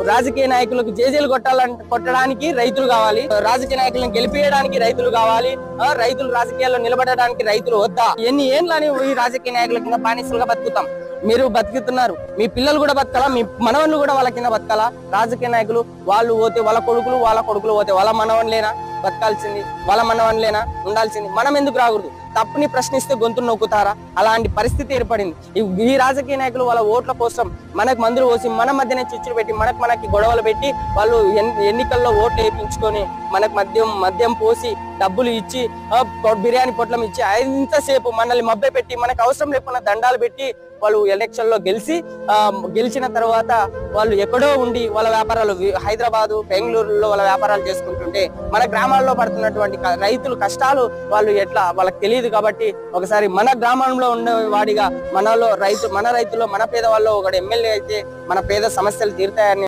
రాజకీయ నాయకులకు జేజేలు కొట్టడానికి రైతులు కావాలి, రాజకీయ నాయకులను గెలిపియడానికి రైతులు కావాలి, రైతులు రాజకీయాల్లో నిలబడడానికి రైతులు వద్దా? ఎన్ని ఏండ్లని ఈ రాజకీయ నాయకుల కింద బానిసలుగా బతుకుతాం? మీరు బతుకుతున్నారు, మీ పిల్లలు కూడా బతకాలా, మీ మనవన్లు కూడా వాళ్ళ కింద బతకాలా? రాజకీయ నాయకులు వాళ్ళు పోతే వాళ్ళ కొడుకులు పోతే వాళ్ళ మనవన్లేనా బతకాల్సింది, వాళ్ళ మనవన్లేనా ఉండాల్సింది? మనం ఎందుకు రాకూడదు? తప్పుని ప్రశ్నిస్తే గొంతు నొక్కుతారా? అలాంటి పరిస్థితి ఏర్పడింది. ఈ రాజకీయ నాయకులు వాళ్ళ ఓట్ల కోసం మనకు మందులు పోసి మన మధ్యనే చిచ్చులు పెట్టి మనకి గొడవలు పెట్టి వాళ్ళు ఎన్నికల్లో ఓట్లు వేయించుకొని మనకు మద్యం పోసి డబ్బులు ఇచ్చి బిర్యానీ పొట్లం ఇచ్చి ఇంతసేపు మనల్ని మభ్య పెట్టి మనకు అవసరం లేకుండా దండాలు పెట్టి వాళ్ళు ఎలక్షన్ లో గెలిచిన తర్వాత వాళ్ళు ఎక్కడో ఉండి వాళ్ళ వ్యాపారాలు హైదరాబాదు బెంగళూరులో వాళ్ళ వ్యాపారాలు చేసుకుంటుంటే మన గ్రామాల్లో పడుతున్నటువంటి రైతులు కష్టాలు వాళ్ళు ఎట్లా వాళ్ళకి తెలియదు. కాబట్టి ఒకసారి మన గ్రామంలో ఉండే వాడిగా మన రైతులో మన పేదవాళ్ళు ఒక ఎమ్మెల్యే అయితే మన పేద సమస్యలు తీరుతాయని